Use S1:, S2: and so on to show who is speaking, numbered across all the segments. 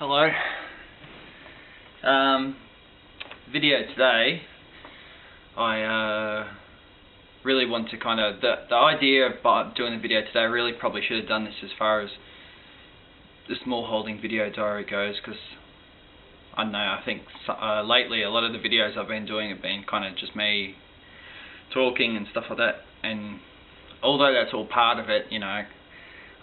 S1: Hello. Video today. I really want to kind of the idea of doing the video today. I really probably should have done this as far as the small holding video diary goes, because I don't know. I think lately a lot of the videos I've been doing have been kind of just me talking and stuff like that. And although that's all part of it, you know,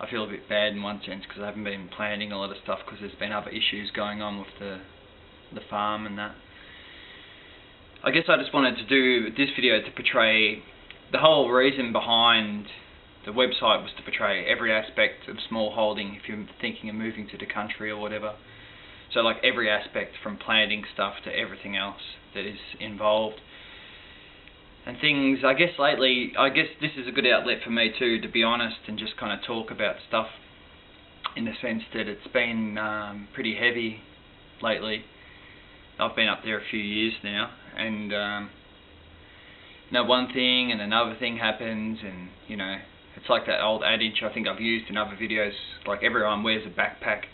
S1: I feel a bit bad in one sense because I haven't been planning a lot of stuff because there's been other issues going on with the farm and that. I guess I just wanted to do this video to portray the whole reason behind the website was to portray every aspect of small holding if you're thinking of moving to the country or whatever. So like every aspect from planting stuff to everything else that is involved. And things, I guess lately, this is a good outlet for me too, to be honest, and just kind of talk about stuff in the sense that it's been pretty heavy lately. I've been up there a few years now, and you know, one thing and another thing happens, and you know, it's like that old adage I think I've used in other videos, like everyone wears a backpack,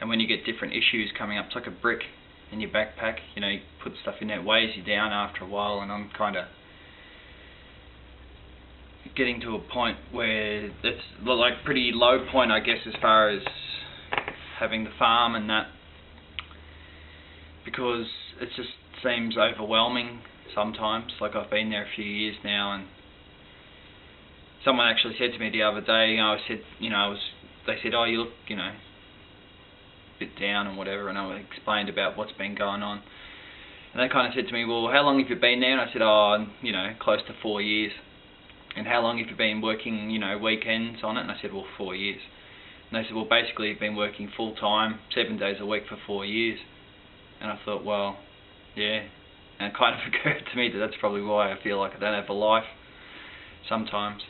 S1: and when you get different issues coming up, it's like a brick in your backpack. You know, you put stuff in there, it weighs you down after a while, and I'm kind of getting to a point where it's like pretty low point, I guess, as far as having the farm and that, because it just seems overwhelming sometimes. Like I've been there a few years now, and someone actually said to me the other day, they said, oh, you look, you know, a bit down and whatever, and I explained about what's been going on, and they kind of said to me, well, how long have you been there? And I said, oh, you know, close to 4 years. And how long have you been working, you know, weekends on it? And I said, well, 4 years. And they said, well, basically you've been working full time, 7 days a week for 4 years. And I thought, well, yeah. And it kind of occurred to me that that's probably why I feel like I don't have a life sometimes.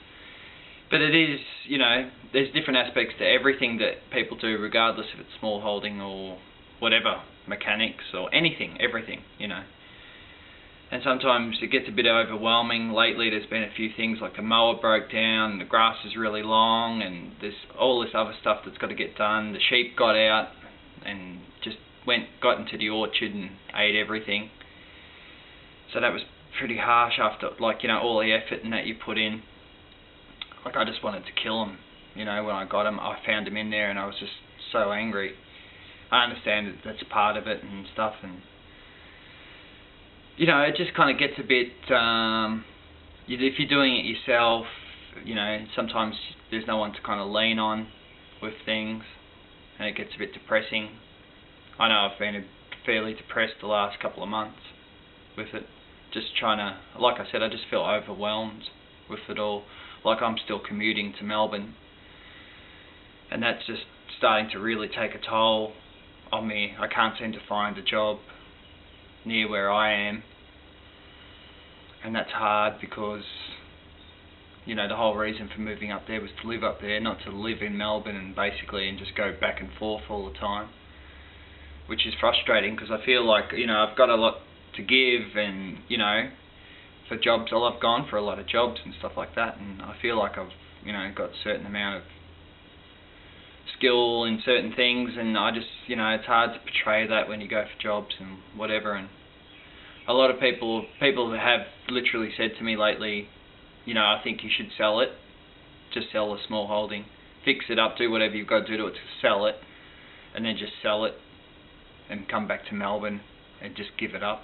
S1: But it is, you know, there's different aspects to everything that people do, regardless if it's small holding or whatever, mechanics or anything, everything, you know. And sometimes it gets a bit overwhelming. Lately there's been a few things like the mower broke down, the grass is really long, and there's all this other stuff that's got to get done. The sheep got out and just got into the orchard and ate everything. So that was pretty harsh after, like, you know, all the effort and that you put in. Like I just wanted to kill them, you know, when I got them. I found them in there and I was just so angry. I understand that that's part of it and stuff, and you know, it just kind of gets a bit, if you're doing it yourself, you know, sometimes there's no one to kind of lean on with things, and it gets a bit depressing. I know I've been fairly depressed the last couple of months with it, just trying to, like I said, I just feel overwhelmed with it all, like I'm still commuting to Melbourne, and that's just starting to really take a toll on me. I can't seem to find a job near where I am, and that's hard because, you know, the whole reason for moving up there was to live up there, not to live in Melbourne and just go back and forth all the time, which is frustrating because I feel like, you know, I've got a lot to give, and you know, for jobs, I've gone for a lot of jobs and stuff like that, and I feel like I've, you know, got a certain amount of skill in certain things, and I just, you know, it's hard to portray that when you go for jobs and whatever. And a lot of people have literally said to me lately, you know, I think you should sell it, just sell a small holding, fix it up, do whatever you've got to do to it to sell it, and then just sell it and come back to Melbourne and just give it up.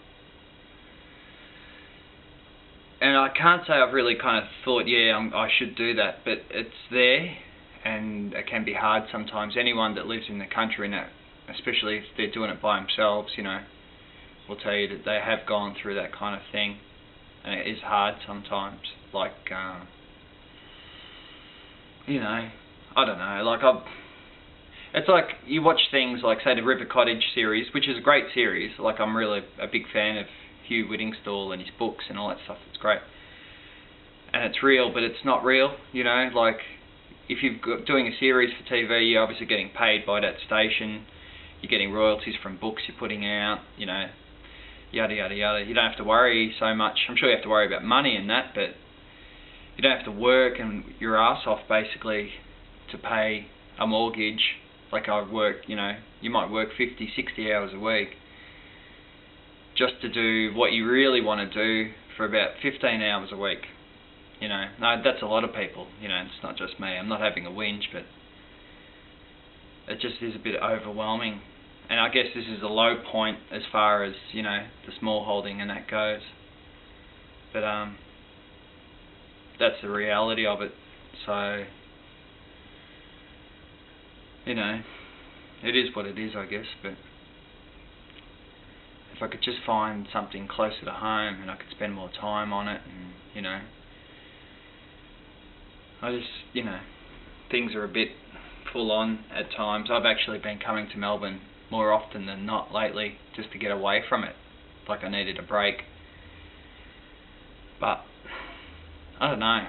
S1: And I can't say I've really kind of thought, yeah, I should do that, but it's there. And it can be hard sometimes. Anyone that lives in the country, and especially if they're doing it by themselves, you know, will tell you that they have gone through that kind of thing, and it is hard sometimes. Like, you know, I don't know. Like it's like you watch things like, say, the River Cottage series, which is a great series. Like I'm really a big fan of Hugh Whittingstall and his books and all that stuff. It's great, and it's real, but it's not real. You know, like, if you're doing a series for TV, you're obviously getting paid by that station. You're getting royalties from books you're putting out, you know, yada yada yada. You don't have to worry so much. I'm sure you have to worry about money and that, but you don't have to work and your ass off basically to pay a mortgage Like I work, you know, you might work 50, 60 hours a week just to do what you really want to do for about 15 hours a week. You know, no, that's a lot of people, you know, it's not just me. I'm not having a whinge, but it just is a bit overwhelming. And I guess this is a low point as far as, you know, the small holding and that goes. But that's the reality of it. So, you know, it is what it is, I guess. But if I could just find something closer to home and I could spend more time on it, and, you know, I just, you know, things are a bit full on at times. I've actually been coming to Melbourne more often than not lately just to get away from it. Like I needed a break. But I don't know.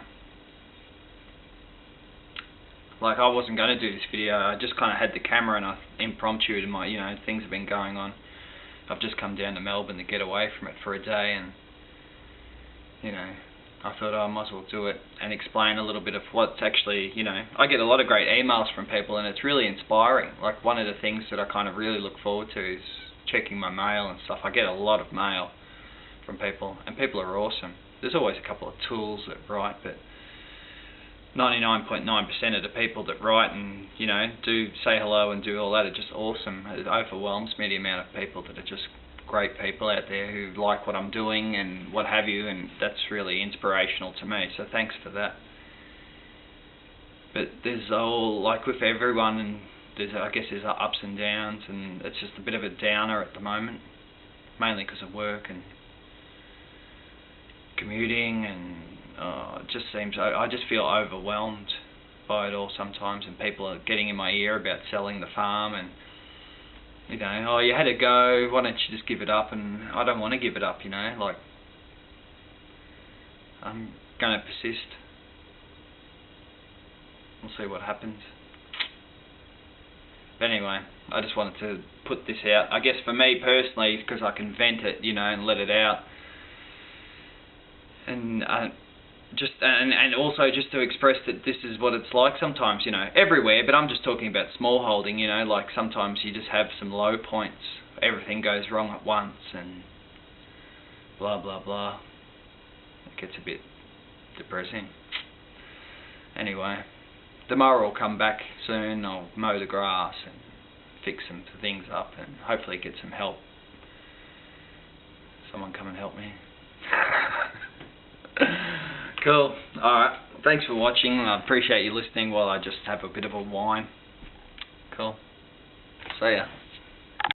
S1: Like I wasn't going to do this video. I just kind of had the camera and I impromptu and my, you know, things have been going on. I've just come down to Melbourne to get away from it for a day, and, you know, I thought, I might as well do it and explain a little bit of what's actually, you know, I get a lot of great emails from people and it's really inspiring. Like one of the things that I kind of really look forward to is checking my mail and stuff. I get a lot of mail from people and people are awesome. There's always a couple of tools that write, but 99.9% of the people that write and, you know, do say hello and do all that are just awesome. It overwhelms me, the amount of people that are just great people out there who like what I'm doing and what have you, and that's really inspirational to me, so thanks for that. But there's all, like with everyone, and there's, I guess there's ups and downs, and it's just a bit of a downer at the moment, mainly because of work and commuting, and it just seems, I just feel overwhelmed by it all sometimes, and people are getting in my ear about selling the farm and, you know, oh, you had to go, why don't you just give it up? And I don't want to give it up, you know, like, I'm going to persist. We'll see what happens. But anyway, I just wanted to put this out. I guess for me personally, because I can vent it, you know, and let it out. And just and also just to express that this is what it's like sometimes, you know, everywhere, but I'm just talking about small holding, you know, like sometimes you just have some low points, everything goes wrong at once and blah blah blah. It gets a bit depressing. Anyway, the mower will come back soon. I'll mow the grass and fix some things up and hopefully get some help. Someone come and help me. Cool. Alright. Thanks for watching. I appreciate you listening while I just have a bit of a whine. Cool. See ya.